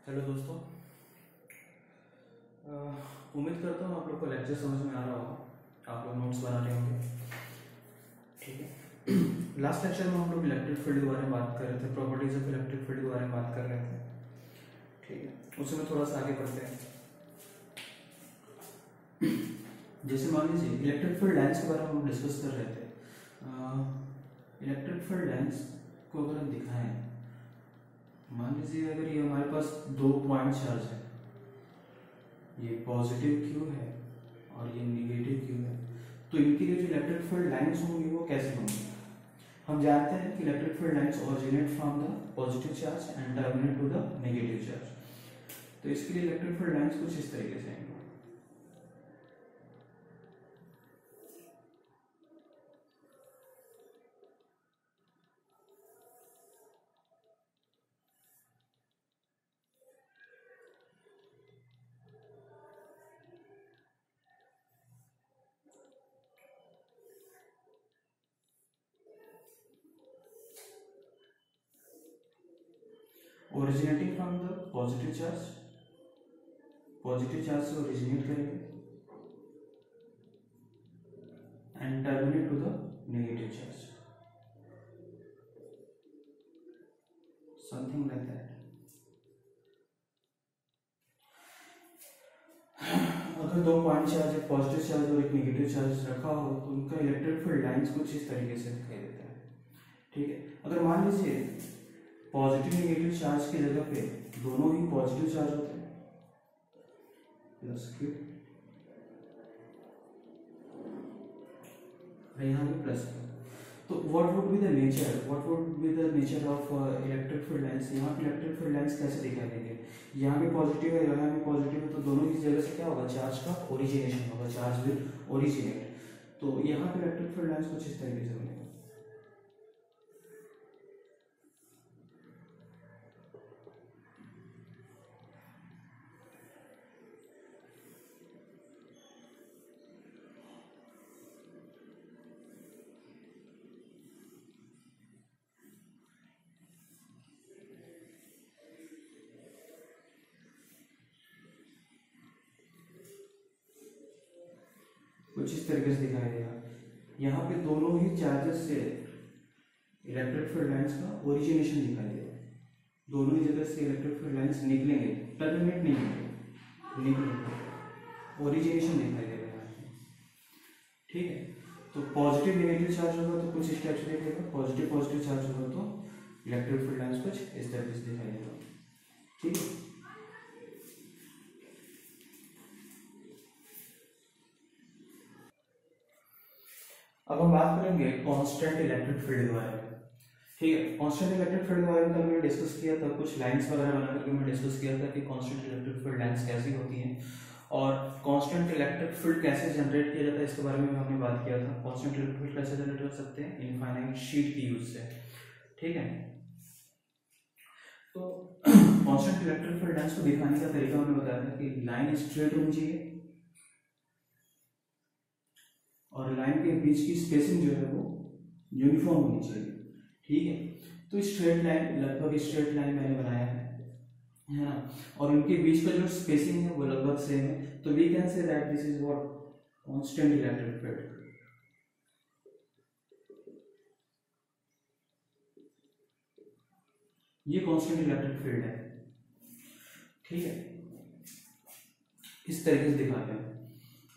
Hello दोस्तों। उम्मीद करता हूँ आप लोग को लेक्चर समझ में आ रहा होगा। आप लोग नोट्स बना रहे होंगे, ठीक है। लास्ट लेक्चर में हम लोग इलेक्ट्रिक फील्ड के बारे में बात कर रहे थे, प्रॉपर्टीज ऑफ इलेक्ट्रिक फील्ड के बारे में बात कर रहे थे, ठीक है। उसमें थोड़ा सा आगे बढ़ते हैं। जैसे मान लीजिए इलेक्ट्रिक फील्ड लाइन्स के बारे में हम डिस्कस कर रहे थे। इलेक्ट्रिक फील्ड लाइन्स को अगर हम दिखाएं, मान लीजिए अगर ये हमारे पास दो पॉइंट चार्ज है, ये पॉजिटिव क्यू है और ये निगेटिव क्यू है, तो इनके लिए जो इलेक्ट्रिक फील्ड लाइंस होंगी वो कैसे होंगी। हम जानते हैं कि electric field lines originate from the positive charge and terminate to the negative charge. तो इसके लिए इलेक्ट्रिक फील्ड लाइंस कुछ इस तरीके से आएंगे। Originating from the positive charge से ओरिजिनेट करेंगे and terminate to the negative charge, something like that. अगर दो पॉइंट चार्ज, एक पॉजिटिव चार्ज और एक नेगेटिव चार्ज रखा हो तो उनका इलेक्ट्रिक फील्ड लाइंस कुछ इस तरीके से दिखाई देता है, ठीक है। अगर मान लीजिए पॉजिटिव नेगेटिव चार्ज की जगह पे दोनों ही पॉजिटिव चार्ज होते हैं, प्लस क्यू, यहाँ पे प्लस क्यू, तो what would be the nature of electric field lines. यहाँ पे इलेक्ट्रिक फील्ड लाइंस कैसे दिखाई देंगे, यहाँ पे पॉजिटिव है, यहाँ पे पॉजिटिव है, तो दोनों की जगह से क्या होगा, चार्ज का ओरिजिनेशन होगा, चार्ज विल ओरिजिनेट। तो यहाँ पे इलेक्ट्रिक फील्ड लाइंस कुछ इस तरीके से बनेगा। कुछ इस तरीके से दिखाई देगा। यहाँ पे दोनों ही चार्जेस से इलेक्ट्रिक फील्ड लाइंस का ओरिजिनेशन दिखाई देगा, दोनों ही जगह से इलेक्ट्रिक फील्ड लाइंस निकलेंगे, टर्मिनेट नहीं होंगे, निकलेंगे, ओरिजिनेशन दिखाई देगा यहाँ पे, ठीक है। तो पॉजिटिव नेगेटिव चार्ज होगा तो कुछ इस टाइप से दिखेगा, पॉजिटिव चार्ज होगा तो इलेक्ट्रिक फील्ड लाइंस कुछ इस तरीके से दिखाई देगा, ठीक है। अब हम बात करेंगे कांस्टेंट इलेक्ट्रिक फील्ड के बारे में, ठीक है। कांस्टेंट इलेक्ट्रिक फील्ड के बारे में मैंने डिस्कस किया था, कुछ लाइंस वगैरह बना करके मैं डिस्कस किया था कि कांस्टेंट इलेक्ट्रिक फील्ड लाइंस कैसी होती हैं और कांस्टेंट इलेक्ट्रिक फील्ड कैसे जनरेट किया जाता है, इसके बारे में हमने बात किया था। कांस्टेंट इलेक्ट्रिक फील्ड कैसे जनरेट कर सकते हैं, इनफाइनाइट शीट की यूज से, ठीक है। तो कांस्टेंट इलेक्ट्रिक फील्ड लाइंस को दिखाने का तरीका हमने बताया था कि लाइन स्ट्रेट होनी चाहिए और लाइन के बीच की स्पेसिंग जो है वो यूनिफॉर्म होनी चाहिए, ठीक है। तो स्ट्रेट लाइन, लगभग स्ट्रेट लाइन मैंने बनाया है ना, और उनके बीच का जो स्पेसिंग है वो लगभग सेम है, तो we can say that this is what constant electric field. ये कांस्टेंट इलेक्ट्रिक फील्ड है, ठीक है। इस तरीके से दिखाते हैं।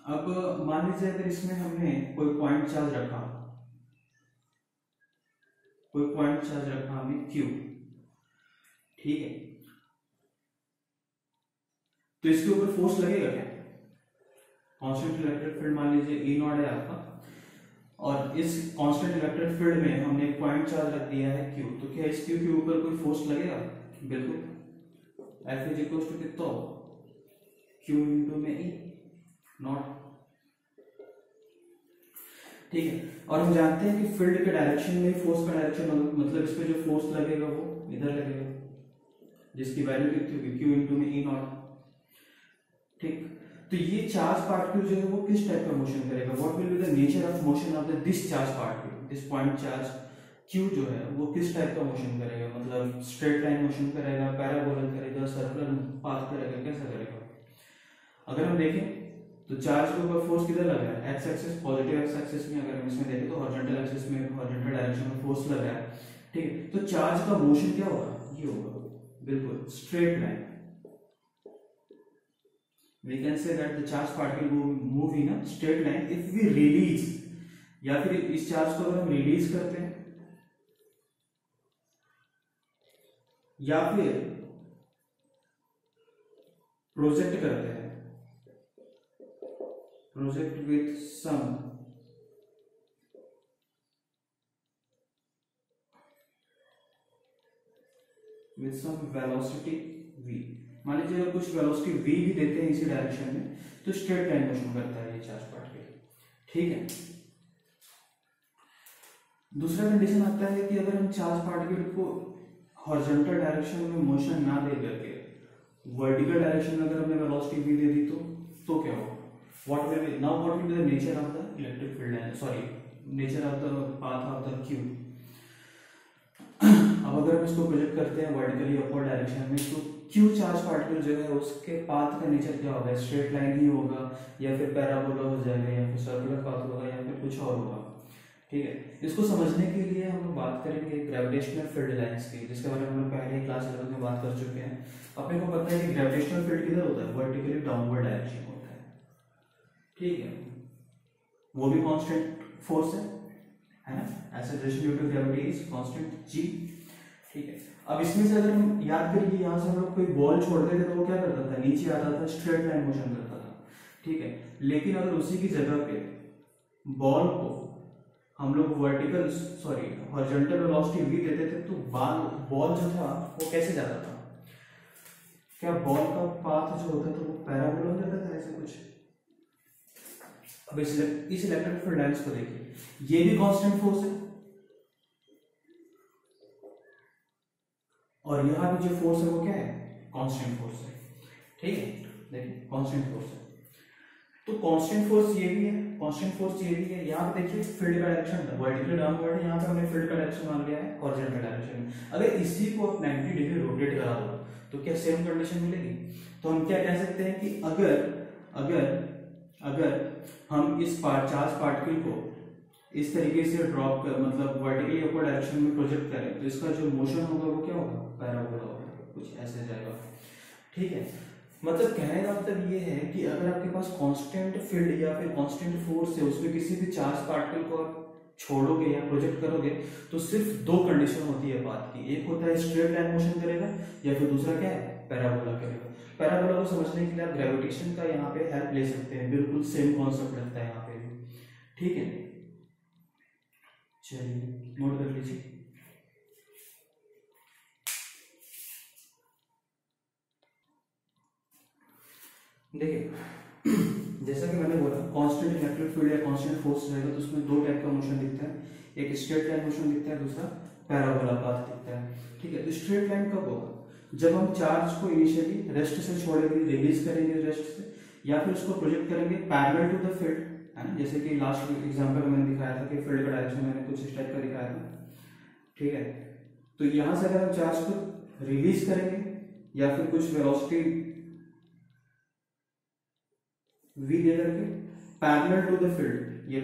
अब मान लीजिए अगर इसमें हमने कोई पॉइंट चार्ज रखा, हमने Q, ठीक है। तो इसके ऊपर फोर्स लगेगा क्या, कांस्टेंट इलेक्ट्रिक फील्ड मान लीजिए E नॉट है आपका, और इस कांस्टेंट इलेक्ट्रिक फील्ड में हमने एक पॉइंट चार्ज रख दिया है Q, तो क्या इस Q के ऊपर कोई फोर्स लगेगा, बिल्कुल। F इज इक्वल टू कितना, Q इंटू में E नॉट, ठीक है। और हम जानते हैं कि फील्ड के डायरेक्शन में फोर्स का डायरेक्शन होगा, मतलब इस पे जो फोर्स लगेगा वो इधर लगेगा, जिसकी वैल्यू कितनी होगी, Q इंटू में E नॉट, ठीक। तो ये चार्ज पार्टिकल जो है वो किस टाइप का मोशन करेगा, what will be the nature of motion of this charge particle, this point charge Q जो है वो किस टाइप का मोशन करेगा, मतलब स्ट्रेट लाइन मोशन करेगा, पैराबोला करेगा, सर्कुलर पाथ करेगा, कैसा करेगा। अगर हम देखें तो चार्ज के ऊपर फोर्स किधर लगा है, x axis, positive x axis में। अगर हम इसमें देखें तो हॉरिजॉन्टल एक्सिस में, हॉरिजॉन्टल डायरेक्शन में फोर्स लगा है, ठीक है। तो चार्ज का मोशन क्या होगा, ये होगा बिल्कुल straight line. We can say that the charge particle move in a straight line if we release, या फिर इस चार्ज को अगर हम रिलीज करते हैं या फिर प्रोजेक्ट करते हैं, project with some velocity v। मान लीजिए अगर कुछ वेलोसिटी v भी देते हैं इसी डायरेक्शन में तो स्ट्रेट लाइन मोशन करता है ये चार्ज पार्टिकल, ठीक है। दूसरा कंडीशन आता है कि अगर हम चार्ज पार्टिकल को हॉरिजॉन्टल डायरेक्शन में मोशन ना दे करके वर्टिकल डायरेक्शन में अगर हमने वेलोसिटी v दे दी तो क्या होगा, what will B now, what will be the nature of the electric field line, sorry nature of the path of the Q. अब अगर हम इसको प्रोजेक्ट करते हैं वर्टिकली अपवर्ड डायरेक्शन में तो क्यू चार्ज पार्टिकल जो है उसके पाथ का नेचर क्या होगा, स्ट्रेट लाइन ही होगा या फिर पैराबोला हो जाएगा या फिर सर्कुलर पाथ होगा या फिर कुछ और होगा, ठीक है। इसको समझने के लिए हम लोग बात करेंगे ग्रेविटेशनल फील्ड लाइंस की, जिसके बारे में हम लोग पहले ही क्लास 11 में बात कर चुके हैं। अपने को पता है कि ग्रेविटेशनल फील्ड किधर होता है, वर्टिकली डाउनवर्ड डायरेक्शन होता है, ठीक है। वो भी कांस्टेंट फोर्स है ना, acceleration due to gravity is constant g, ठीक है। अब इसमें से अगर हम याद करिए यहाँ से हम लोग कोई बॉल छोड़ते थे तो वो क्या करता था, नीचे आता था, स्ट्रेट लाइन मोशन करता था, ठीक है। लेकिन अगर उसी की जगह पे बॉल को हम लोग vertical sorry horizontal velocity v देते थे तो बॉल जो था वो कैसे जाता था, क्या बॉल का पाथ जो होता था वो पैराबोला हो जाता था, ऐसे कुछ। अब इस इलेक्ट्रिक फील्ड लाइंस को देखिए, ये भी कांस्टेंट फोर्स है और यहाँ भी जो फोर्स है वो क्या है, कांस्टेंट फोर्स है, ठीक है। देखिए कांस्टेंट फोर्स है तो कांस्टेंट फोर्स ये भी है, कांस्टेंट फोर्स ये भी है। यहाँ पे देखिए फील्ड का डायरेक्शन वर्टिकल डाउनवर्ड है, यहाँ पे हमने फील्ड का डायरेक्शन मान लिया है हॉरिजॉन्टल डायरेक्शन में। अगर इसी को आप 90 डिग्री रोटेट करा दो तो क्या सेम कंडीशन मिलेगी, तो हम क्या कह सकते हैं कि अगर हम इस चार्ज पार्टिकल को इस तरीके से ड्रॉप कर मतलब वर्टिकली अपवर्ड डायरेक्शन में प्रोजेक्ट करें तो इसका जो मोशन होगा वो क्या होगा, पैराबोला होगा, कुछ ऐसे जाएगा, ठीक है। मतलब कहने का मतलब ये है कि अगर आपके पास कांस्टेंट फील्ड या फिर कांस्टेंट फोर्स है, उसमें किसी भी चार्ज पार्टिकल को आप छोड़ोगे या प्रोजेक्ट करोगे तो सिर्फ दो कंडीशन होती है बात की, एक होता है स्ट्रेट लाइन मोशन करेगा या फिर दूसरा क्या है, पैराबोला करेगा। पैराबोला को समझने के लिए आप ग्रेविटेशन का यहाँ पे हेल्प ले सकते हैं, बिल्कुल सेम कॉन्सेप्ट लगता है यहाँ पे भी, ठीक है। चलिए नोट कर लीजिए। देखिए जैसा कि मैंने बोला कांस्टेंट इलेक्ट्रिक फील्ड या कांस्टेंट फोर्स रहेगा तो उसमें दो टाइप का मोशन दिखता है, एक स्ट्रेट लाइन मोशन दिखता है, दूसरा पैराबोला पाथ दिखता है, ठीक है। तो स्ट्रेट लाइन कब होगा, जब हम चार्ज को इनिशियली रेस्ट से छोड़ेंगे, रिलीज करेंगे रेस्ट से, या फिर उसको प्रोजेक्ट करेंगे पैरेलल टू द फील्ड, है ना। जैसे कि लास्ट एग्जांपल मैंने दिखाया था कि फील्ड का डायरेक्शन मैंने कुछ इस टाइप का दिखाया था, ठीक है। तो यहां से अगर हम चार्ज को रिलीज करेंगे या फिर कुछ वेलोसिटी v दे करके पैरेलल टू द फील्ड, ये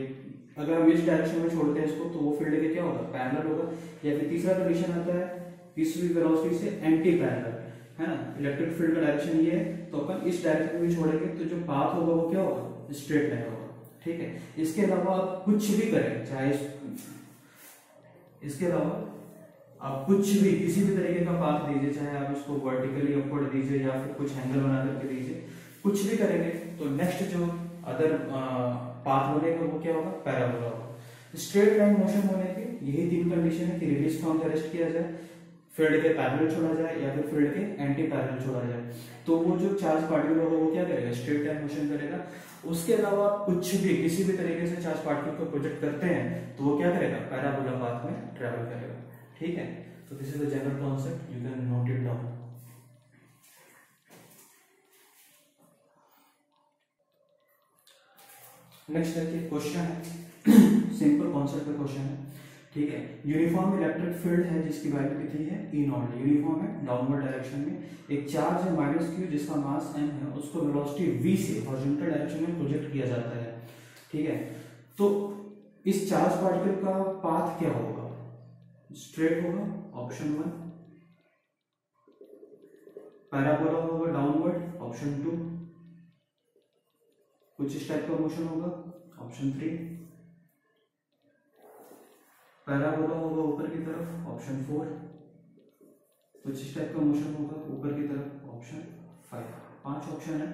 अगर हम इस डायरेक्शन में छोड़ते हैं इसको तो वो फील्ड के क्या होगा, पैरेलल होगा। या फिर तीसरा कंडीशन आता है किसी भी वेलोसिटी से एंटी पैरेलल, है ना। इलेक्ट्रिक फील्ड का डायरेक्शन ये है तो अपन इस डायरेक्शन में भी छोड़ेंगे तो जो पाथ होगा वो क्या होगा, स्ट्रेट लाइन होगा, ठीक है। इसके अलावा आप कुछ भी करें, चाहे इसके अलावा आप कुछ भी किसी भी तरीके का पाथ दीजिए, चाहे आप इसको वर्टिकली अपवर्ड दीजिए या फिर कुछ एंगल बना करके दीजिए, कुछ भी करेंगे तो नेक्स्ट जो अदर पाथ बनेगा वो क्या होगा, पैराबोला होगा। स्ट्रेट लाइन मोशन होने के यही तीन कंडीशन है कि रिलीज फ्रॉम द रेस्ट किया जाए, फील्ड के पैरेलल छोड़ा जाए या फिर फील्ड के एंटी पैरेलल छोड़ा जाए। तो वो जो चार्ज पार्टिकल होगा वो क्या करेगा, स्ट्रेट लाइन मोशन करेगा। उसके अलावा कुछ भी किसी भी तरीके से चार्ज पार्टिकल को प्रोजेक्ट करते हैं तो वो क्या करेगा, पैराबोला पाथ में ट्रेवल करेगा, ठीक है। तो this is the general concept, you can note it down. Next देखिए क्वेश्चन है, सिंपल कॉन्सेप्ट का क्वेश्चन है ठीक है। यूनिफॉर्म इलेक्ट्रिक फील्ड है जिसकी वैल्यू कितनी है, ई नॉट। यूनिफॉर्म है डाउनवर्ड डायरेक्शन में। एक चार्ज है माइनस क्यू जिसका मास एम है, उसको वेलोसिटी वी से हॉरिजॉन्टल डायरेक्शन में प्रोजेक्ट किया जाता है, ठीक है। तो इस चार्ज पार्टिकल का पाथ क्या होगा, स्ट्रेट होगा, ऑप्शन 1। पैराबोला होगा डाउनवर्ड, ऑप्शन 2। कुछ इस टाइप का मोशन होगा, ऑप्शन 3। पैराबोला होगा ऊपर की तरफ, ऑप्शन 4। कुछ इस टाइप का मोशन होगा ऊपर की तरफ, ऑप्शन 5। 5 ऑप्शन है,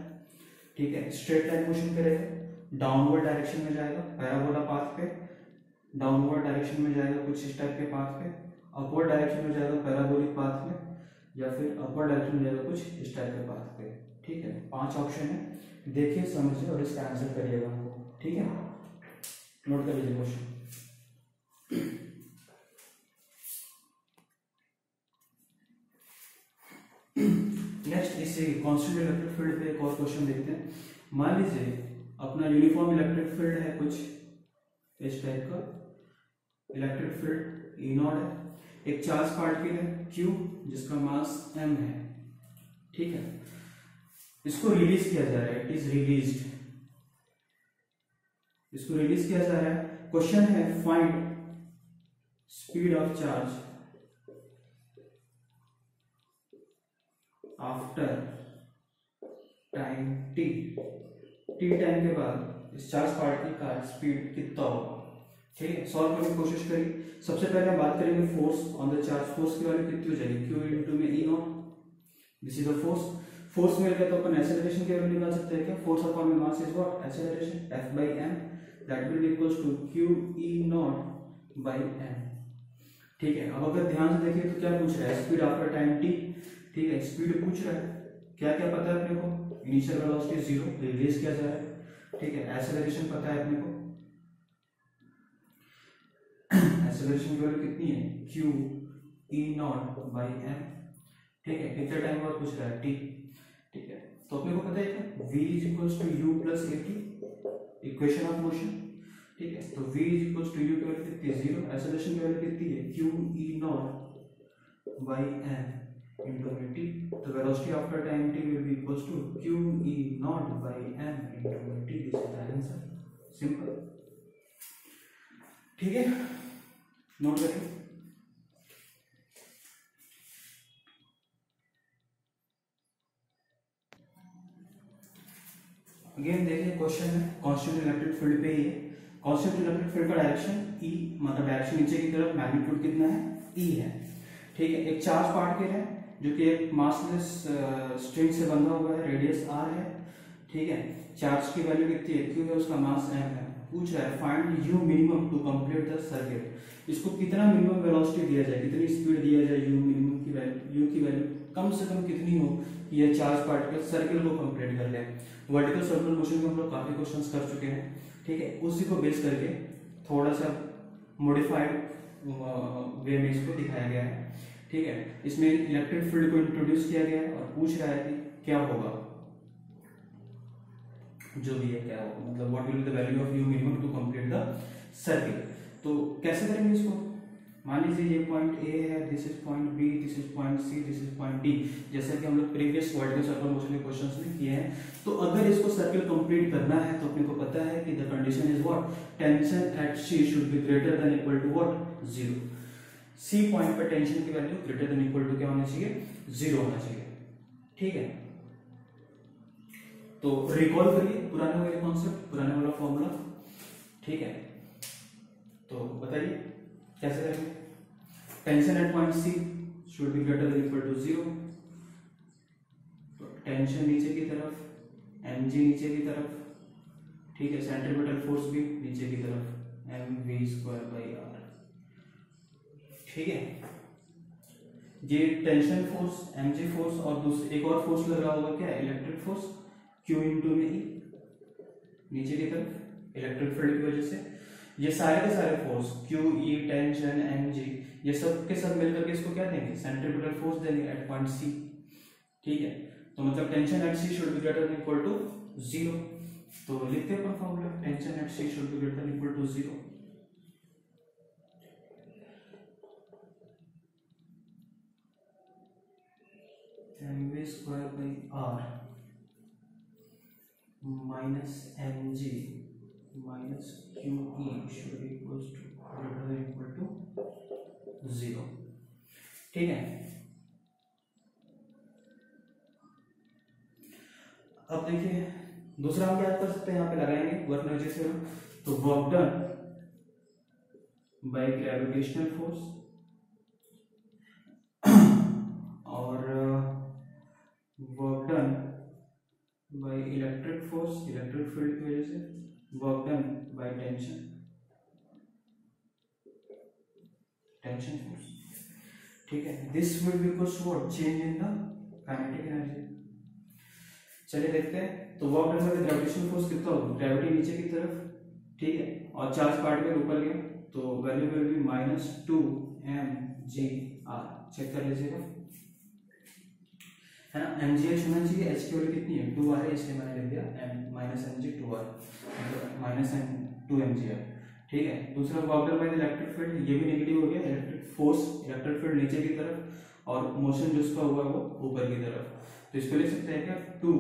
ठीक है। स्ट्रेट लाइन मोशन करेगा, डाउनवर्ड डायरेक्शन में जाएगा पैराबोला पाथ पे, डाउनवर्ड डायरेक्शन में जाएगा कुछ इस टाइप के पाथ पे, अपवर्ड डायरेक्शन में जाएगा पैराबोलिक पाथ में, या फिर अपवर्ड डायरेक्शन में जाएगा कुछ इस टाइप के पाथ पे, ठीक है। 5 ऑप्शन है, देखिए समझिए और इसका आंसर करिएगा हमको, ठीक है। नोट कर लीजिए क्वेश्चन। नेक्स्ट इसी कांस्टेंट इलेक्ट्रिक फील्ड पे एक और क्वेश्चन देखते हैं। मान लीजिए अपना यूनिफॉर्म इलेक्ट्रिक फील्ड है कुछ इस टाइप का, इलेक्ट्रिक फील्ड ई नॉट है। एक चार्ज पार्टिकल है Q जिसका मास m है, ठीक है। इसको रिलीज किया जा रहा है, इट इज रिलीज्ड, इसको रिलीज किया जा रहा है। क्वेश्चन है find speed of charge after time t। Time के बाद इस चार्ज पार्टिकल का स्पीड कितना होगा, ठीक है। सॉल्व करने की कोशिश करिए। सबसे पहले हम बात करेंगे force on the charge. Force की वैल्यू कितनी हो जाएगी, Q इनटू में E naught, this is the force. Force मिल गया तो अपन एक्सेलरेशन की वैल्यू निकाल सकते हैं क्या, फोर्स अपॉन में mass is what, acceleration, F by m, that will be equals to Q E naught by m, ठीक है। अब अगर ध्यान से देखिए तो क्या पूछ रहा है, स्पीड आफ्टर टाइम t, ठीक है। स्पीड पूछ रहा है, क्या क्या पता है अपने को, इनिशियल वेलोसिटी 0, रिलीज किया जा रहा है, ठीक है। एक्सेलरेशन पता है अपने को, एक्सेलरेशन की वैल्यू कितनी है, Q E not by m, ठीक है। कितना टाइम बाद पूछ रहा है, t, ठीक है। तो अपने को पता है क्या, v is equals to u plus at, equation of motion, ठीक है। तो v is equals to u की वैल्यू कितनी है, 0। एक्सेलरेशन की वैल्यू कितनी है, Q E not by m into t। तो velocity after time t will be equals to Q E naught by m into t। This is the answer, simple, ठीक है। Note करिए। Again देखिए question है constant electric field पे ही है। Constant electric field का direction E, मतलब direction नीचे की तरफ, मैग्नीट्यूड कितना है, E है, ठीक है। एक चार्ज पार्टिकल है जो कि एक मासलेस स्ट्रिंग से बंधा हुआ है, रेडियस r है, ठीक है। चार्ज की वैल्यू कितनी है, Q है, उसका मास m है। पूछ रहा है find u minimum to complete the circuit. इसको कितना मिनिमम वेलोसिटी दिया जाए, कितनी स्पीड दिया जाए, u मिनिमम की वैल्यू, u की वैल्यू कम से कम कितनी हो कि यह चार्ज पार्टिकल सर्किल को कंप्लीट कर ले। वर्टिकल सर्कुलर मोशन में हम लोग काफी क्वेश्चंस कर चुके हैं, ठीक है। उसी को बेस करके थोड़ा सा मॉडिफाइड वे में इसको दिखाया गया है, ठीक है। इसमें इलेक्ट्रिक फील्ड को इंट्रोड्यूस किया गया है और पूछ रहा है कि क्या होगा, जो भी है क्या होगा, मतलब what will be the value of u minimum to complete the circle. तो कैसे करेंगे इसको, मान लीजिए ये पॉइंट A है, this is point B, this is point C, this is point D, जैसा कि हम लोग प्रीवियस वर्टिकल सर्कुलर मोशन के क्वेश्चंस में किए हैं। तो अगर इसको सर्किल कंप्लीट करना है तो अपने को पता है कि the condition is what, tension at C should be greater than equal to what, 0। C point पर टेंशन की value greater than equal to क्या होना चाहिए, 0 होना चाहिए, ठीक है। तो रिकॉल करिए पुराने वाले कॉन्सेप्ट, पुराने वाला फॉर्मूला, ठीक है। तो बताइए कैसे करेंगे। Tension at point C should be greater than equal to 0। तो टेंशन नीचे की तरफ, mg नीचे की तरफ, ठीक है। सेंट्रीपिटल फोर्स भी नीचे की तरफ, mv²/r, ठीक है। ये टेंशन फोर्स, mg फोर्स, और दूसरी एक और फोर्स लग रहा होगा क्या, इलेक्ट्रिक फोर्स, Q इनटू में E नीचे की तरफ इलेक्ट्रिक फील्ड की वजह से। ये सारे के सारे force Q E tension mg, ये सब के सब मिलकर के इसको क्या देंगे, सेंट्रीपिटल फोर्स देंगे एट पॉइंट C, ठीक है। तो मतलब tension at C should be greater than equal to 0। तो लिखते हैं अपन formula, tension at C should be greater than equal to 0। Square by r minus m g minus q e should be equal to greater than equal to 0। ठीक है, अब देखिए दूसरा हम क्या कर सकते हैं, यहाँ पे लगाएंगे वर्क एनर्जी थ्योरम। तो work done by gravitational force और work done by electric force, electric field की वजह से, work done by tension, tension force. ठीक है, this will be equals to what, change in the kinetic energy. चलिए देखते हैं, तो work done by gravitational force कितना होगा, ग्रेविटी नीचे की तरफ, ठीक है, और चार्ज पार्टिकल ऊपर गया, तो value will be -2mgr। Check कर लीजिएगा, है ना, mgh होना चाहिए, h की वैल्यू कितनी है 2r है, इसलिए मैंने लिख दिया -mg 2r मतलब -2mgr। ठीक है, दूसरा work done by the electric field, ये भी नेगेटिव हो गया, इलेक्ट्रिक फोर्स, इलेक्ट्रिक फील्ड नीचे की तरफ और मोशन जिसका हुआ वो ऊपर की तरफ। तो इसको लिख सकते हैं क्या, 2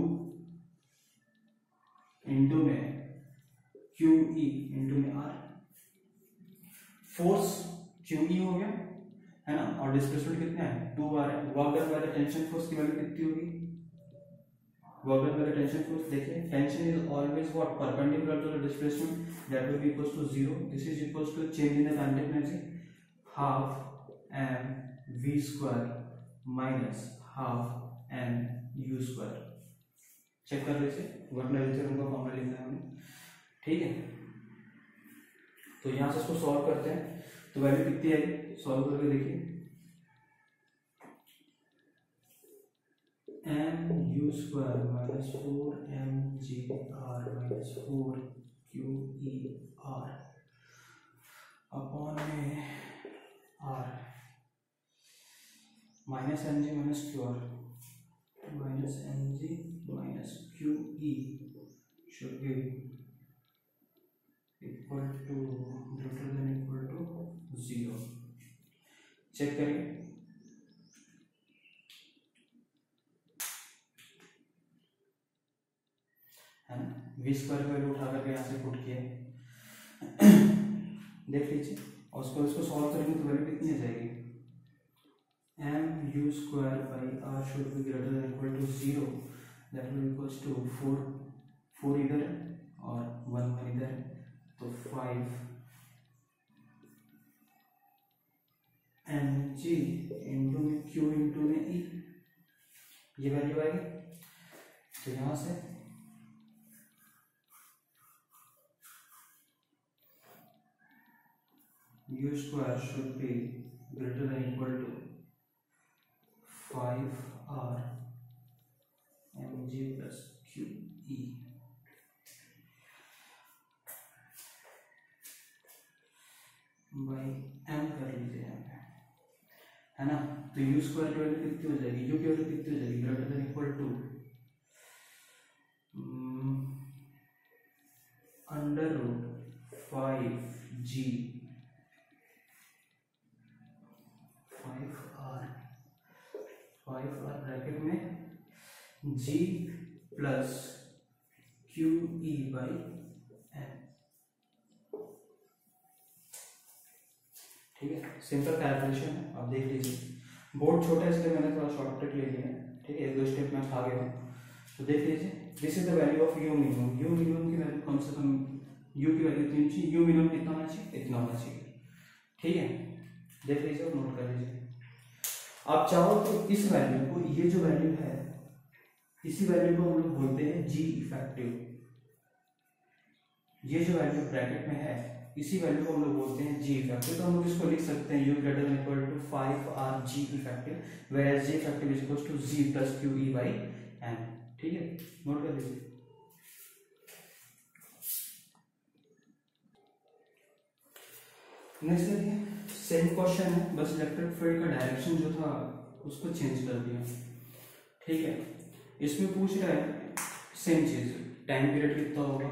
इंटू में QE इंटू में R, फोर्स QE हो गया, है ना, और डिस्प्लेसमेंट कितना है 2R है। Work done by the tension force की वैल्यू कितनी होगी, work done by the tension force, देखिए tension is always what, perpendicular to the displacement, that will be equals to 0। This is equals to change in the kinetic energy, half m v square minus half m u square. Check कर लीजिए, work energy theorem का formula लिखना है हमें। ठीक है, तो यहां से इसको सॉल्व करते हैं, तो वैल्यू कितनी आएगी, सॉल्व करके देखिए, mu square minus 4mgr minus 4qer upon में r minus mg minus qr minus mg minus qe should be equal to greater than equal to 0। Check करें, है ना, v स्क्वायर की वैल्यू उठा करके यहाँ से पुट किया, देख लीजिए, और इसको सॉल्व करेंगे तो वैल्यू कितनी आ जाएगी, mu square by r should be greater than equal to 0, that will equals to 4 इधर है और 1 इधर है, तो 5 mg इंटू में q इंटू में e, ये वैल्यू आएगी। तो यहां से u square should be greater than equal to 5r mg plus qe। By m कर लीजिए यहाँ पे, है ना, तो u स्क्वायर की वैल्यू कितनी हो जाएगी, u की वैल्यू कितनी हो जाएगी, greater than equal to √5g 5r bracket में g plus QE by m। ठीक है, सिंपल कैलकुलेशन है, आप देख लीजिए, बोर्ड छोटा है इसलिए मैंने थोड़ा शॉर्टकट ले लिया है। ठीक है, 2 स्टेप में आ गया हूँ, तो देख लीजिए, this is the value of you minimum. You minimum की वैल्यू कम से कम, यू की वैल्यू इतनी चाहिए, यू मिनिमम कितना होना चाहिए, इतना होना चाहिए। ठीक है, देख लीजिए और नोट कर लीजिए। आप चाहो तो इस वैल्यू को, ये जो वैल्यू है, इसी वैल्यू को हम लोग बोलते हैं जी इफेक्टिव। ये जो वैल्यू ब्रैकेट में है, इसी वैल्यू को हम लोग बोलते हैं जी इफेक्टिव। तो हम लोग इसको लिख सकते हैं u greater than equal to 5r g effective, where g effective is equal to g plus QE by m। ठीक है, नोट कर लीजिए। नेक्स्ट देखिए, सेम क्वेश्चन है, बस इलेक्ट्रिक फील्ड का डायरेक्शन जो था उसको चेंज कर दिया। ठीक है, इसमें पूछ रहा है सेम चीज, टाइम पीरियड कितना होगा,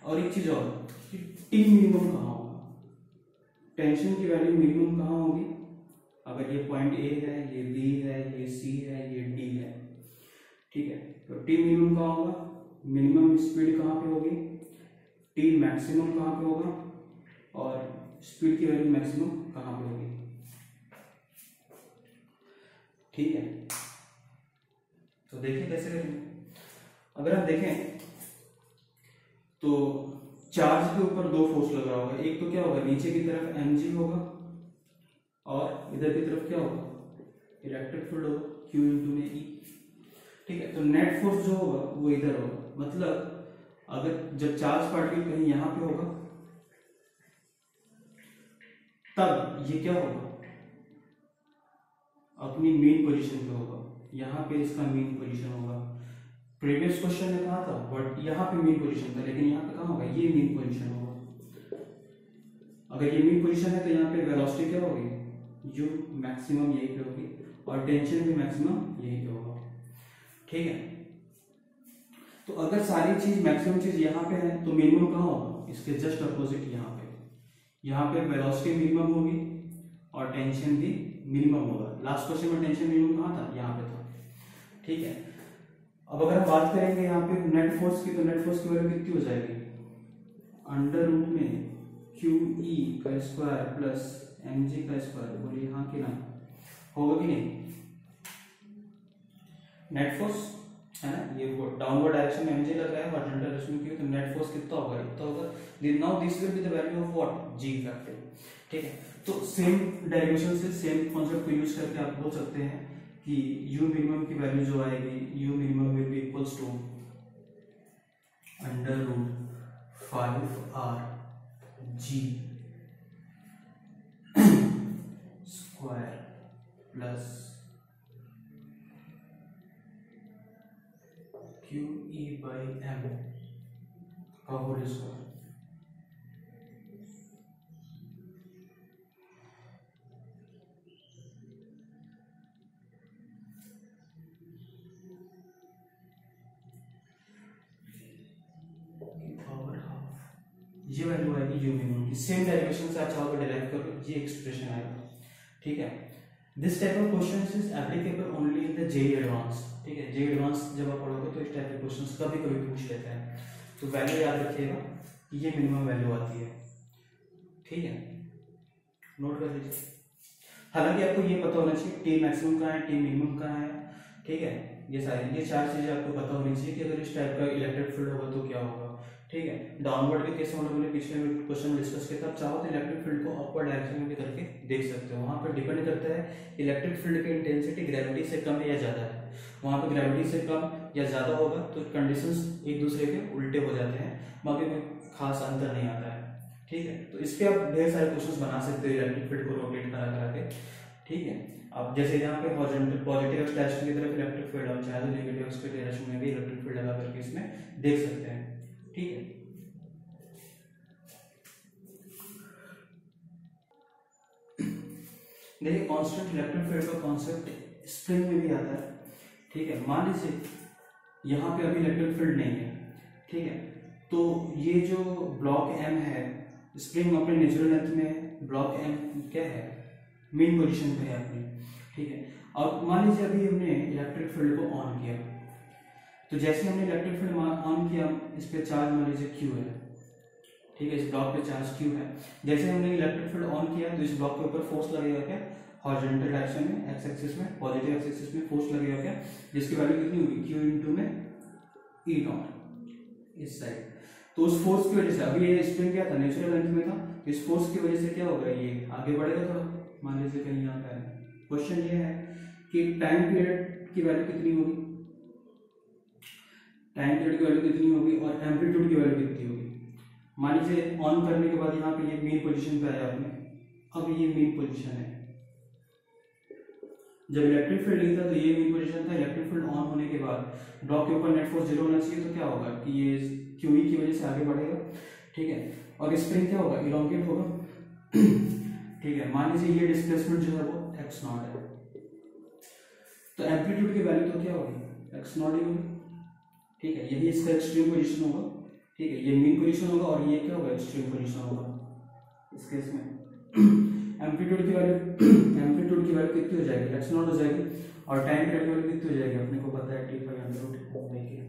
और एक चीज और कि टी मिनिमम कहाँ होगा, टेंशन की वैल्यू मिनिमम कहाँ होगी, अगर ये पॉइंट ए है, ये बी है, ये सी है, ये डी है, टी मिनिमम कहाँ होगा, मिनिमम स्पीड कहाँ पे होगी, टी मैक्सिमम कहाँ पे होगा, और स्पीड की वैल्यू मैक्सिमम कहाँ पे होगी। ठीक है, तो देखिए कैसे करेंगे। अगर आप देखें तो चार्ज के ऊपर दो फोर्स लग रहा होगा, एक तो क्या होगा, नीचे की तरफ mg होगा और इधर की तरफ क्या होगा, इलेक्ट्रिक फील्ड होगा q इंटू में E। ठीक है, तो नेट फोर्स जो होगा वो इधर होगा, मतलब अगर जब चार्ज पार्टिकल कहीं यहां पे होगा तब ये क्या होगा, अपनी मेन पोजीशन पे होगा, यहाँ पे इसका मेन पोजीशन होगा। प्रीवियस क्वेश्चन में कहा था बट यहाँ पे मेन पोजीशन था, लेकिन यहाँ पे कहाँ होगा, ये मेन पोजीशन होगा। अगर ये मेन पोजीशन है तो यहाँ पे वेलोसिटी क्या होगी, u मैक्सिमम यही पे होगी और टेंशन भी मैक्सिमम यही पे होगा। ठीक है, तो अगर सारी चीज मैक्सिमम चीज यहाँ पे है तो मिनिमम कहाँ होगा, इसके जस्ट अपोजिट यहाँ पे वेलोसिटी मिनिमम होगी और टेंशन भी मिनिमम होगा। लास्ट क्वेश्चन में टेंशन मिनिमम कहाँ था, यहाँ पे था। ठीक है, अब अगर हम बात करेंगे यहाँ पे नेट फोर्स की, तो नेट फोर्स की वैल्यू कितनी हो जाएगी, अंडर रूट में QE का स्क्वायर प्लस mg का स्क्वायर, बोलिए हाँ कि ना, होगा कि नहीं। नेट फोर्स है ना, ये वो डाउनवर्ड डायरेक्शन में mg लग रहा है, हॉरिजॉन्टल डायरेक्शन में तो नेट फोर्स कितना होगा, इतना होगा। Now this will be the value of what, g factor. ठीक है, तो सेम डेरिवेशन से सेम कॉन्सेप्ट को यूज करके आप बोल सकते हैं कि u मिनिमम की वैल्यू जो आएगी, u minimum will be equals to under root 5r g square plus QE by m का होल स्क्वायर। ये वैल्यू आएगी u मिनिमम की। सेम डेरिवेशन से आप चाहो तो डिराइव करो, ये एक्सप्रेशन आएगा। ठीक है, this type of questions is applicable only in the JEE advance. ठीक है, जेईई एडवांस जब आप पढ़ोगे तो इस टाइप के क्वेश्चंस कभी कभी पूछ लेते हैं, तो वैल्यू याद रखिएगा कि ये मिनिमम वैल्यू आती है। ठीक है, नोट कर लीजिए। हालांकि आपको ये पता होना चाहिए टी मैक्सिमम कहाँ है, टी मिनिमम कहाँ है। ठीक है, ये चार चीजें आपको पता होनी चाहिए कि अगर इस टाइप का इलेक्ट्रिक फील्ड होगा तो क्या होगा। ठीक है, डाउनवर्ड भी कैसे मतलब मैंने पिछले क्वेश्चन में डिस्कस किया था, आप चाहो तो इलेक्ट्रिक फील्ड को अपवर्ड डायरेक्शन में भी करके देख सकते हो। वहां पर डिपेंड करता है इलेक्ट्रिक फील्ड की इंटेंसिटी ग्रेविटी से कम है या ज्यादा है। वहां पर ग्रेविटी से कम या ज्यादा होगा तो कंडीशंस एक दूसरे के उल्टे हो जाते हैं, बाकी कोई खास अंतर नहीं आता है। ठीक है, तो इस पे आप ढेर सारे क्वेश्चंस बना सकते हो इलेक्ट्रिक फील्ड को रोटेट करा करा के। ठीक है, अब जैसे यहाँ पे हॉरिजॉन्टल पॉजिटिव एक्स डायरेक्शन की तरफ इलेक्ट्रिक फील्ड और चाहे तो नेगेटिव एक्स डायरेक्शन में भी इलेक्ट्रिक फील्ड लगा करके इसमें देख सकते हैं। ठीक है, देखिए कांस्टेंट इलेक्ट्रिक फील्ड का कॉन्सेप्ट स्प्रिंग में भी आता है। ठीक है, मान लीजिए यहाँ पे अभी इलेक्ट्रिक फील्ड नहीं है। ठीक है, तो ये जो ब्लॉक M है, स्प्रिंग अपने नेचुरल लेंथ में ब्लॉक M क्या है, मेन पोजीशन पे है अपनी। ठीक है, और मान लीजिए अभी हमने इलेक्ट्रिक फील्ड को ऑन किया, तो जैसे हमने इलेक्ट्रिक फील्ड ऑन किया, इस पे चार्ज मान लीजिए Q है। ठीक है, इस ब्लॉक पे चार्ज Q है। जैसे हमने इलेक्ट्रिक फील्ड ऑन किया तो इस ब्लॉक के ऊपर फोर्स लगेगा क्या, हॉरिजॉन्टल डायरेक्शन में एक्स एक्सिस में, पॉजिटिव एक्स एक्सिस में फोर्स लगेगा क्या, जिसकी वैल्यू कितनी होगी, Q इंटू में E नॉट इस साइड। तो उस फोर्स की वजह से अभी ये स्प्रिंग क्या था, नेचुरल लेंथ में था, इस फोर्स की वजह से क्या होगा, ये आगे बढ़ेगा थोड़ा। मान लीजिए कहीं यहाँ पे है, क्वेश्चन ये है कि टाइम पीरियड की वैल्यू कितनी होगी, टाइम पीरियड की वैल्यू कितनी होगी और एम्पलीट्यूड की वैल्यू कितनी होगी। मान लीजिए ऑन करने के बाद यहाँ पे ये मेन पोजीशन पे आया आपने, अब ये मेन पोजीशन है। जब इलेक्ट्रिक फील्ड नहीं था तो ये मेन पोजीशन था, इलेक्ट्रिक फील्ड ऑन होने के बाद ब्लॉक के ऊपर नेट फोर्स 0 होना चाहिए, तो क्या होगा कि ये QE की वजह से आगे बढ़ेगा। ठीक है, और स्प्रिंग क्या होगा, इलोंगेट होगा। ठीक है, मान लीजिए ये डिस्प्लेसमेंट जो है वो x नॉट है, तो एम्पलीट्यूड की वैल्यू तो क्या होगी, x नॉट ही होगी। ठीक है, यही इसका एक्सट्रीम पोजीशन होगा। ठीक है, ये मेन पोजीशन होगा और ये क्या होगा, एक्सट्रीम पोजीशन होगा इस केस में। एम्पलीट्यूड की वैल्यू एम्पलीट्यूड की वैल्यू कितनी हो जाएगी, एक्स नॉट हो जाएगी, और टाइम पीरियड की वैल्यू कितनी हो जाएगी, अपने को पता है टी बाई अंडर रूट देखिए,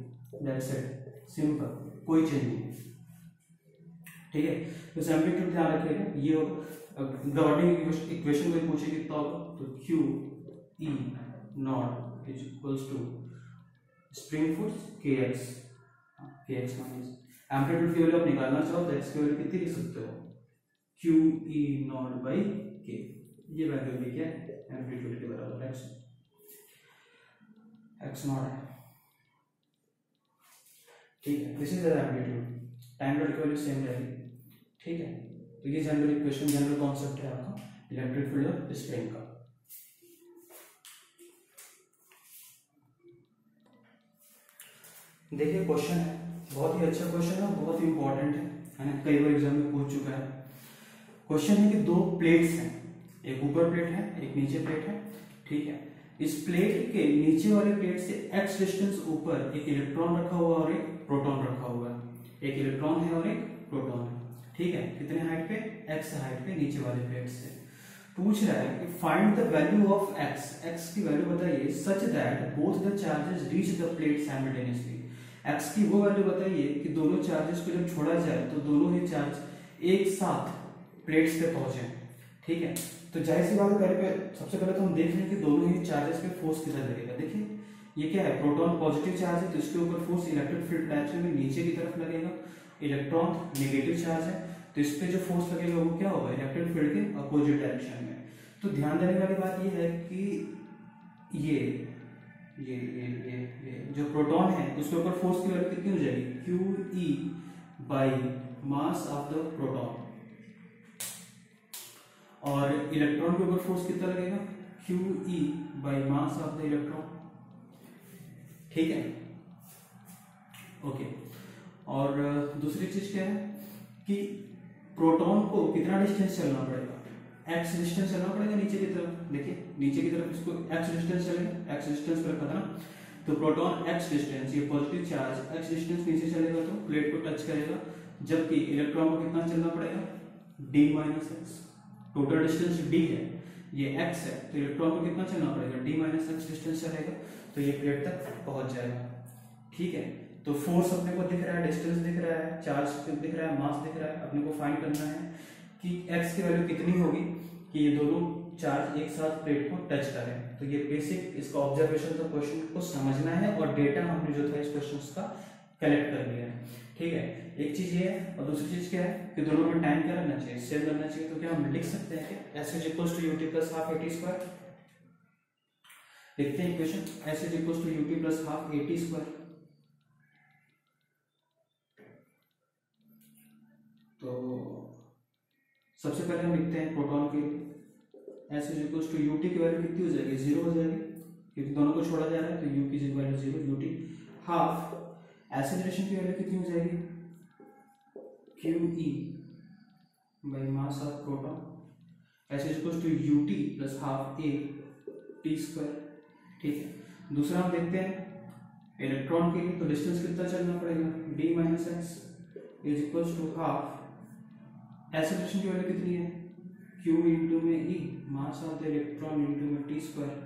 दैट्स इट, सिंपल, कोई चेंज नहीं, ठीक है। तो एम्पलीट्यूड ध्यान रखिएगा, ये गवर्निंग इक्वेशन में पूछे कितना होगा, तो Q E naught is equals to spring force के एक्स माइनस एम्पलीट्यूड की वैल्यू आप निकालना चाहो तो एक्स की वैल्यू कितनी लिख सकते हो, क्यू ई नॉट बाई के, ये वैल्यू भी क्या है, एम्पलीट्यूड के बराबर एक्स नॉट है, ठीक है। This is the amplitude, time period की वैल्यू सेम रहेगी, ठीक है। तो ये जनरल इक्वेशन, जनरल कॉन्सेप्ट है आपका इलेक्ट्रिक फील्ड और स्प्रिंग का। देखिए क्वेश्चन है, बहुत ही अच्छा क्वेश्चन है, बहुत ही इंपॉर्टेंट है ना, कई बार एग्जाम में पूछ चुका है। क्वेश्चन है कि दो प्लेट्स हैं, एक ऊपर प्लेट है एक नीचे प्लेट है, ठीक है। इस प्लेट के नीचे वाले प्लेट से x डिस्टेंस ऊपर एक इलेक्ट्रॉन रखा हुआ और एक प्रोटॉन रखा हुआ है, एक इलेक्ट्रॉन है और एक प्रोटॉन है, ठीक है। कितने हाइट पे, x हाइट पे नीचे वाले प्लेट से। पूछ रहा है कि find the value of x की वैल्यू बताइए such that both the charges reach the plate simultaneously. x की वो वैल्यू बताइए कि दोनों चार्जेस को जब छोड़ा जाए तो दोनों ही चार्ज एक साथ प्लेट्स पे पहुंचे, ठीक है। तो जाहिर सी बात है, सबसे पहले तो हम देख लें कि दोनों ही चार्जेस पे फोर्स कितना लगेगा। देखिए ये क्या है, प्रोटॉन पॉजिटिव चार्ज है तो इसके ऊपर फोर्स इलेक्ट्रिक फील्ड डायरेक्शन में नीचे की तरफ लगेगा, इलेक्ट्रॉन नेगेटिव चार्ज है तो इस पे जो फोर्स लगेगा वो क्या होगा, इलेक्ट्रिक फील्ड के अपोजिट डायरेक्शन में। तो ध्यान देने वाली बात ये है कि ये जो प्रोटॉन है उसके ऊपर फोर्स की वैल्यू कितनी हो जाएगी, Q E by mass of the proton, और इलेक्ट्रॉन के ऊपर फोर्स कितना लगेगा, Q E by mass of the electron, ठीक है, ओके। और दूसरी चीज क्या है कि प्रोटॉन को कितना डिस्टेंस चलना पड़ेगा, x डिस्टेंस चलना पड़ेगा नीचे की तरफ। देखिए नीचे की तरफ इसको x डिस्टेंस चलेगा, x डिस्टेंस पर रखा था ना, तो प्रोटॉन x डिस्टेंस, ये पॉजिटिव चार्ज x डिस्टेंस नीचे चलेगा तो प्लेट को टच करेगा, जबकि इलेक्ट्रॉन को कितना चलना पड़ेगा, d minus x, total distance d है, ये x है तो इलेक्ट्रॉन को कितना चलना पड़ेगा, d माइनस एक्स डिस्टेंस चलेगा तो ये प्लेट तक पहुंच जाएगा, ठीक है। तो फोर्स अपने को दिख रहा है, डिस्टेंस दिख रहा है, चार्ज दिख रहा है, मास दिख रहा है, अपने को फाइंड करना है कि x की वैल्यू कितनी होगी कि ये दोनों चार्ज एक साथ प्लेट को टच करें। तो ये बेसिक इसका ऑब्जर्वेशन था, क्वेश्चन को समझना है और डेटा हमने जो था इस क्वेश्चन का कलेक्ट कर लिया है, ठीक है। एक चीज ये है और दूसरी चीज क्या है कि दोनों में टाइम क्या रहना चाहिए, सेम रहना चाहिए। तो क्या हम लिख सकते हैं कि s is equals to ut plus half at square, लिखते हैं equation s is equals to ut plus half at square. तो सबसे पहले हम लिखते हैं प्रोटॉन के s is equals to ut की वैल्यू कितनी हो जाएगी, 0 हो जाएगी क्योंकि दोनों को छोड़ा जा रहा है, तो u की वैल्यू 0, ut हाफ एसिलेरेशन की वैल्यू कितनी हो जाएगी, QE by mass of proton, s is equals to ut plus half a t square, ठीक है। दूसरा हम देखते हैं इलेक्ट्रॉन के लिए, तो डिस्टेंस कितना चलना पड़ेगा, d minus x is equals to half acceleration की वैल्यू कितनी है, q इंटू में e mass of the electron into में t स्क्वायर।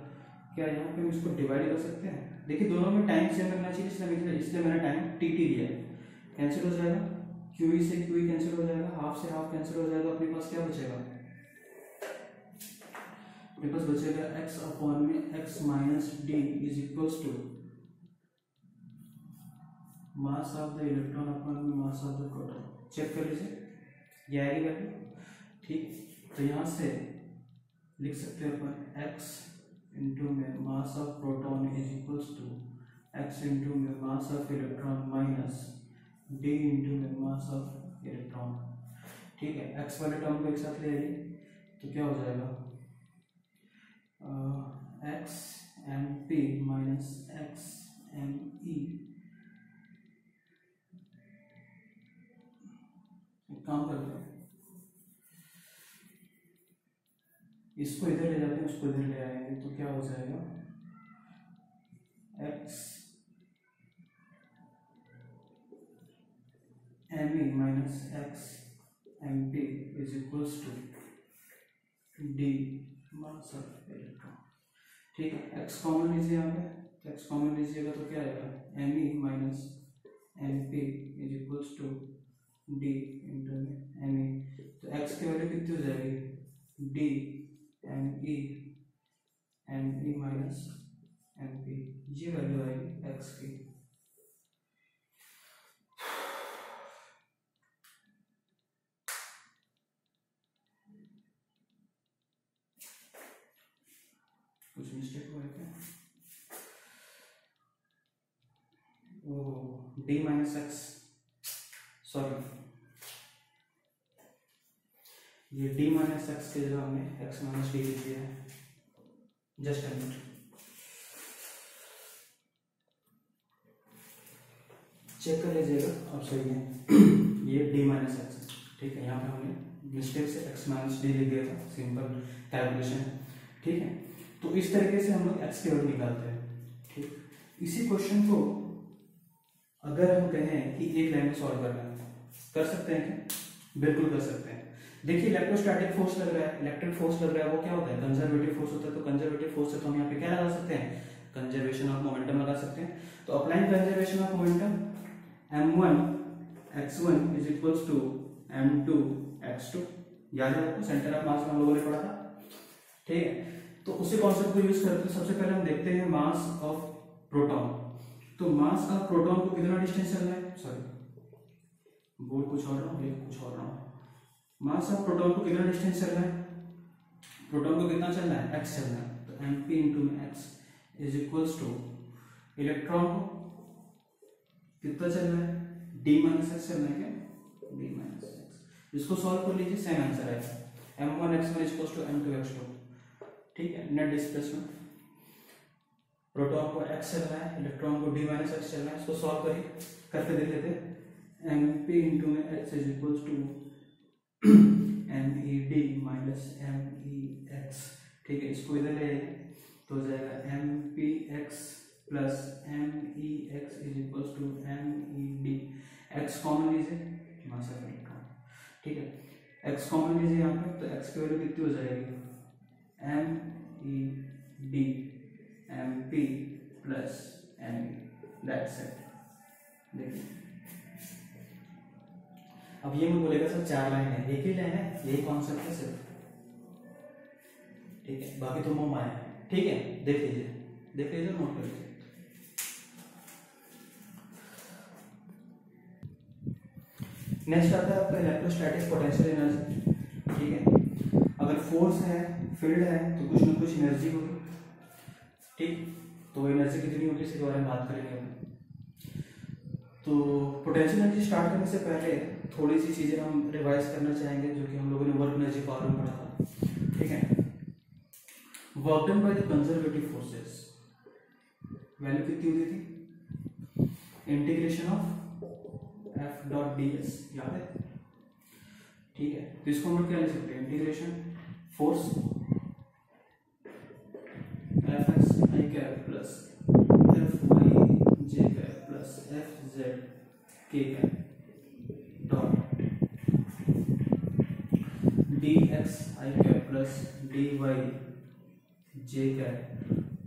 क्या यहाँ पे हम इसको डिवाइड कर सकते हैं, देखिए दोनों में टाइम सेम लगना चाहिए, इसलिए मैंने टाइम tt लिया है, कैंसिल हो जाएगा, QE से QE कैंसिल हो जाएगा, हाफ से हाफ कैंसिल हो जाएगा, अपने पास क्या बचेगा, अपने पास बचेगा x अपॉन में x minus d is equals to mass of the electron upon में mass of the proton. Check कर लीजिए ये आएगी वैल्यू, ठीक। तो यहाँ से लिख सकते हैं अपन x इंटू में mass of proton is equals to x into में mass of electron minus d into में मास ऑफ इलेक्ट्रॉन, ठीक है। x वाले टर्म को एक साथ ले आइए तो क्या हो जाएगा, x M P minus x M E, काम करते हैं इसको इधर ले जाते हैं, उसको इधर ले आएंगे तो क्या हो जाएगा, x M E minus x M P is equals to D mass of electron. ठीक है, एक्स कॉमन लीजिए यहाँ पे, तो एक्स कॉमन लीजिएगा तो क्या आएगा M E minus M P is equals to D into M E. तो एक्स की वैल्यू कितनी हो जाएगी D M E minus M P, ये वैल्यू आएगी एक्स की। कुछ मिस्टेक हुआ है क्या? Oh D minus x, sorry ये डी माइनस एक्स के जगह हमने एक्स माइनस डी लिख दिया है। जस्ट अ मिनट, चेक कर लीजिएगा अब सही है। ये डी माइनस एक्स, ठीक है, यहाँ पे हमने मिस्टेक से एक्स माइनस डी लिख दिया था, सिंपल कैलकुलेशन। ठीक है, तो इस तरीके से हम लोग एक्स की वैल्यू निकालते हैं। ठीक, इसी क्वेश्चन को अगर हम कहें कि एक लाइन में सॉल्व करना है, कर सकते हैं क्या? बिल्कुल कर सकते हैं। देखिए इलेक्ट्रोस्टैटिक फोर्स लग रहा है, इलेक्ट्रिक फोर्स लग रहा है, वो क्या होता है कंजर्वेटिव फोर्स होता है। तो कंजर्वेटिव फोर्स से तो हम यहाँ पे क्या लगा सकते हैं कंजर्वेशन ऑफ मोमेंटम लगा सकते हैं। तो applying conservation of momentum m1 x1 is equals to m2 x2, याद है आपको सेंटर ऑफ मास हम लोगों ने पढ़ा था। ठीक है, तो उसी कॉन्सेप्ट को यूज करते हैं। सबसे पहले हम देखते हैं मास ऑफ प्रोटॉन। तो मास ऑफ प्रोटॉन को कितना डिस्टेंस चलना है, सॉरी बोल कुछ और रहा हूँ लिख कुछ और रहा हूँ। मास ऑफ प्रोटॉन को कितना डिस्टेंस चलना है, प्रोटॉन को कितना चलना है x चलना है। तो mp into x is equals two electron को कितना चलना है d माइनस एक्स चलना है क्या, d माइनस एक्स। इसको सॉल्व कर लीजिए, सेम आंसर आएगा m1 x1 is equals to m2 x2। ठीक है, नेट डिस्प्लेसमेंट, प्रोटॉन को x चलना है, इलेक्ट्रॉन को d माइनस एक्स चलना है। इसको सॉल्व करिए, करके देख लेते हैं। mp into x is equals to med minus mex। ठीक है, इसको इधर ले तो हो जाएगा mpx plus mex is equals to med। x common लीजिए, मास ऑफ इलेक्ट्रॉन। ठीक है, x कॉमन लीजिए यहाँ पे, तो x की वैल्यू कितनी हो जाएगी med mp plus me, that's it. देखिए अब ये मैं बोलेगा सर 4 लाइन है, एक ही लाइन है, यही कॉन्सेप्ट है सिर्फ। ठीक है, बाकी तो मोम आया है। ठीक है, देख लीजिए नोट कर लीजिए। नेक्स्ट आता है आपका इलेक्ट्रोस्टैटिक पोटेंशियल एनर्जी। ठीक है, अगर फोर्स है फील्ड है तो कुछ ना कुछ एनर्जी होगी। ठीक, तो एनर्जी कितनी होगी इसके बारे में बात करेंगे। तो पोटेंशियल एनर्जी स्टार्ट करने से पहले थोड़ी सी चीजें हम रिवाइज करना चाहेंगे जो कि हम लोगों ने वर्क एनर्जी फॉर्मूला में पढ़ा था। ठीक है, work done by the conservative forces value कितनी होती थी, integration of F dot D S, याद है। ठीक है, तो इसको हम लोग क्या लिख सकते हैं, इंटीग्रेशन फोर्स एफ एक्स आई कैप प्लस एफ वाई जे कैप प्लस एफ जेड के कैप डॉट डी एक्स आई कैप प्लस डी वाई जे कैप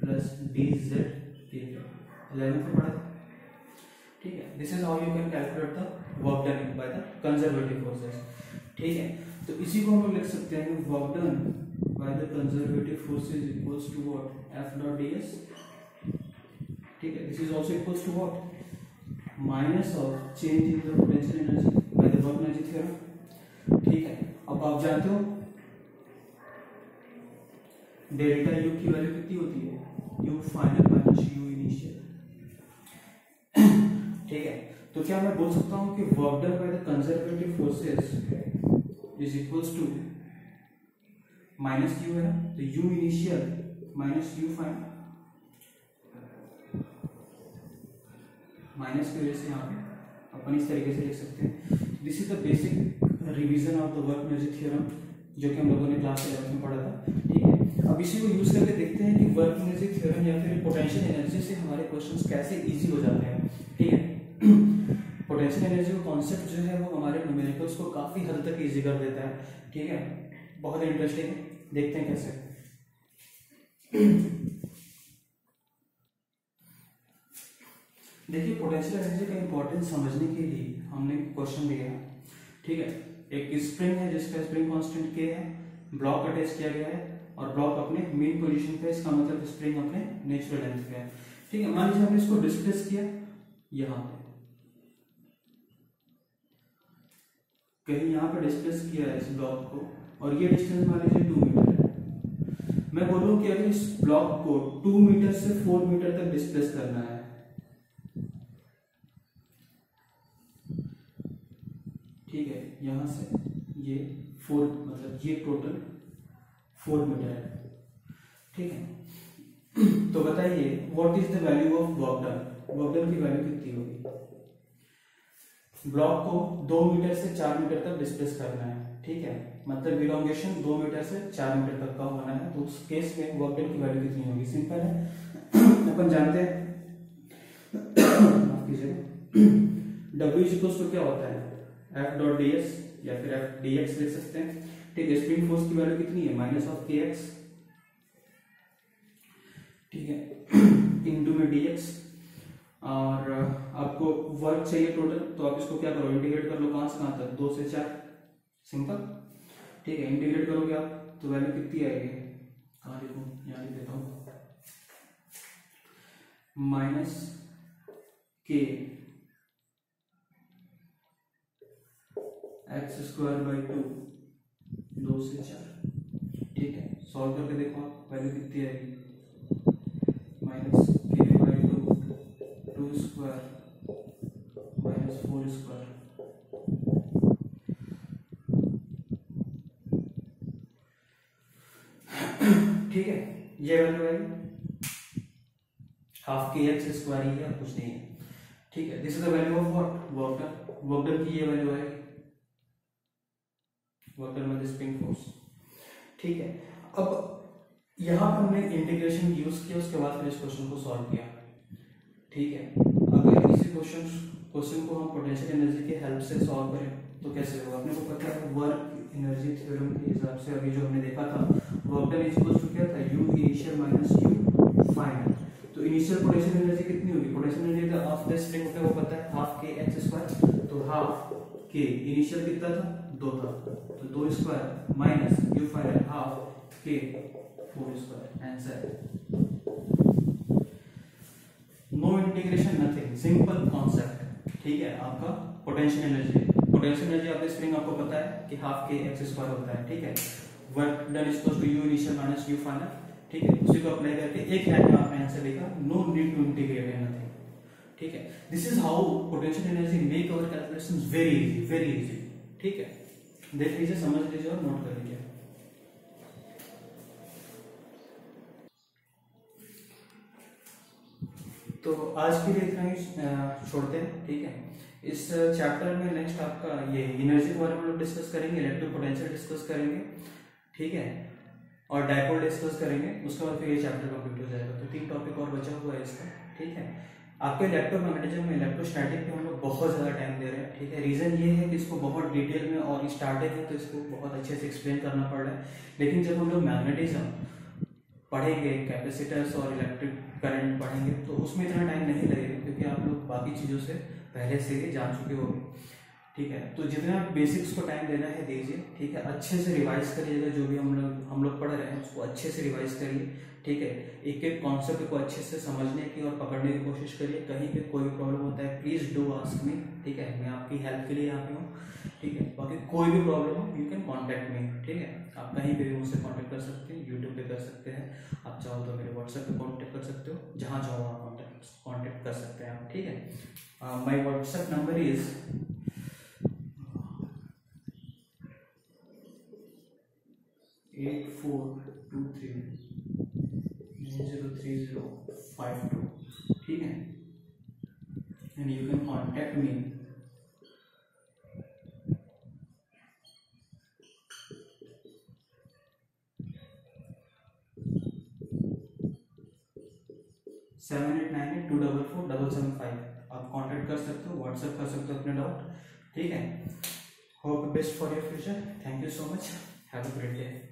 प्लस डी जेड के कैप। 11th में पढ़ा था। ठीक है, this is how you can calculate the work done by the conservative forces. ठीक है, तो इसी को हम लोग लिख सकते हैं work done by the conservative forces equals to what F dot D S. ठीक है, this is also equals to what minus of change in the potential energy by the work energy theorem. ठीक है, अब आप जानते हो delta U की value कितनी होती है, U final minus U initial. ठीक है, तो क्या मैं बोल सकता हूं कि work done by the conservative forces is equals to minus U है ना, तो U initial minus U final, minus की वजह से यहाँ पे अपन इस तरीके से लिख सकते हैं। This is the basic revision of the work energy theorem जो कि हम लोगों ने क्लास 11 में पढ़ा था। ठीक है, अब इसी को यूज करके देखते हैं कि वर्क एनर्जी थ्योरम या फिर पोटेंशियल एनर्जी से हमारे क्वेश्चंस कैसे इजी हो जाते हैं। ठीक है, पोटेंशियल एनर्जी का कॉन्सेप्ट जो है वो हमारे न्यूमेरिकल्स को काफी हद तक इजी कर देता है। ठीक है, बहुत इंटरेस्टिंग है। देखते हैं कैसे। देखिए पोटेंशियल एनर्जी का इंपॉर्टेंस समझने के लिए हमने क्वेश्चन दिया है, ठीक है। एक स्प्रिंग है जिसका स्प्रिंग कांस्टेंट K है, ब्लॉक अटैच किया गया है और ब्लॉक अपने मेन पोजीशन पे, इसका मतलब स्प्रिंग अपने नेचुरल लेंथ पे है, ठीक है। मान लीजिए हमने इसको डिस्प्लेस किया यहाँ पे, कहीं यहाँ पे डिस्प्लेस किया है इस ब्लॉक को, और ये डिस्टेंस मान लीजिए 2 मीटर है। मैं बोलूँ कि अगर इस ब्लॉक को 2 मीटर से 4 मीटर तक डिस्प्लेस करना है, ठीक है, यहां से ये 4 मतलब ये टोटल 4 मीटर है, ठीक है। तो बताइए what is the value of work done, work done की वैल्यू कितनी होगी। ब्लॉक को 2 मीटर से 4 मीटर तक डिस्प्लेस करना है, ठीक है, मतलब इलोंगेशन 2 मीटर से 4 मीटर तक का होना है। तो उस केस में वर्क डन की वैल्यू कितनी होगी, सिंपल है, अपन जानते हैं, माफ कीजिएगा, W इक्वल्स टू क्या होता है F डॉट डी एक्स या फिर F डी एक्स लिख सकते हैं, ठीक है। स्प्रिंग फोर्स की वैल्यू कितनी है, माइनस ऑफ के एक्स, ठीक है, इनटू में डी एक्स। और आपको वर्क चाहिए टोटल, तो आप इसको क्या करो, इंटीग्रेट कर लो, कहां से कहां तक, 2 से 4, सिंपल, ठीक है। इंटीग्रेट करोगे आप तो वैल्यू कितनी आएगी, कहां लिखूं, यहां लिख देता हूं, माइनस के एक्स स्क्वायर बाई 2 से 4, ठीक है। सॉल्व करके देखो आप, वैल्यू कितनी आएगी, माइनस के बाई 2 स्क्वायर माइनस 4 स्क्वायर, ठीक है। ये वैल्यू आएगी हाफ के एक्स स्क्वायर ही है, कुछ नहीं है, ठीक है। This is the value of what, work done, work done की ये वैल्यू आएगी, work done with spring force, ठीक है। अब यहां पर हमने इंटीग्रेशन यूज किया, उसके बाद फिर इस क्वेश्चन को सॉल्व किया, ठीक है। अगर इसी क्वेश्चन को हम पोटेंशियल एनर्जी के हेल्प से सॉल्व करें तो कैसे होगा, अपने को पता है वर्क एनर्जी थ्योरम के हिसाब से अभी जो हमने देखा था, वर्क डन इक्वल्स टू क्या था, U initial minus U final. तो इनिशियल पोटेंशियल एनर्जी कितनी होगी, potential energy of the spring होता है वो पता है, हाफ के एक्स स्क्वायर, तो हाफ के इनिशियल कितना था, 2 था, तो 2 square minus U final half K 4 square, answer. No integration nothing, simple concept, ठीक है। आपका potential energy of the spring आपको पता है कि हाफ के एक्स स्क्वायर होता है, ठीक है। Work done equals to U initial minus U final, ठीक है। उसी को अप्लाई करके एक लाइन में आपने आंसर लिखा, no need to integrate anything, ठीक है। This is how potential energy make our calculations very easy, ठीक है। देख लीजिए, समझ लीजिए और नोट कर लीजिए। तो आज के लिए इतना ही छोड़ते हैं, ठीक है। इस चैप्टर में नेक्स्ट आपका ये एनर्जी के बारे में लोग डिस्कस करेंगे, इलेक्ट्रिक पोटेंशियल डिस्कस करेंगे, ठीक है, और डायपोल डिस्कस करेंगे। उसके बाद फिर ये चैप्टर कंप्लीट हो जाएगा। तो 3 टॉपिक और बचा हुआ है इसका, ठीक है। आपके इलेक्ट्रोमैग्नेटिज्म में इलेक्ट्रोस्टैटिक पे हम लोग बहुत ज़्यादा टाइम दे रहे हैं, ठीक है। रीज़न ये है कि इसको बहुत डिटेल में, और स्टार्टिंग है तो इसको बहुत अच्छे से एक्सप्लेन करना पड़ रहा है, लेकिन जब हम लोग मैग्नेटिज्म पढ़ेंगे, कैपेसिटर्स और इलेक्ट्रिक करंट पढ़ेंगे, तो उसमें इतना टाइम नहीं लगेगा, क्योंकि आप लोग बाकी चीज़ों से पहले से ही जान चुके होंगे, ठीक है। तो जितना बेसिक्स को टाइम देना है दीजिए, ठीक है। अच्छे से रिवाइज करिएगा, जो भी हम लोग पढ़ रहे हैं उसको अच्छे से रिवाइज करिए, ठीक है। एक एक कॉन्सेप्ट को अच्छे से समझने की और पकड़ने की कोशिश करिए। कहीं पे कोई भी प्रॉब्लम होता है प्लीज डू आस्क मी, ठीक है। मैं आपकी हेल्प के लिए यहाँ पे हूँ, ठीक है। बाकी कोई भी प्रॉब्लम हो यू कैन कॉन्टैक्ट मी, ठीक है। आप कहीं पे भी मुझसे कॉन्टैक्ट कर सकते हैं, यूट्यूब पे कर सकते हैं, आप चाहो तो मेरे व्हाट्सएप पे कॉन्टैक्ट कर सकते हो, जहाँ चाहो आप कॉन्टैक्ट कर सकते हैं आप, ठीक है। माई व्हाट्सएप नंबर इज 8423903052, ठीक है। And you can contact me seven 7898244775। आप कांटेक्ट कर सकते हो, व्हाट्सएप कर सकते हो अपने डाउट, ठीक है। Hope best for your future. Thank you so much, have a great day.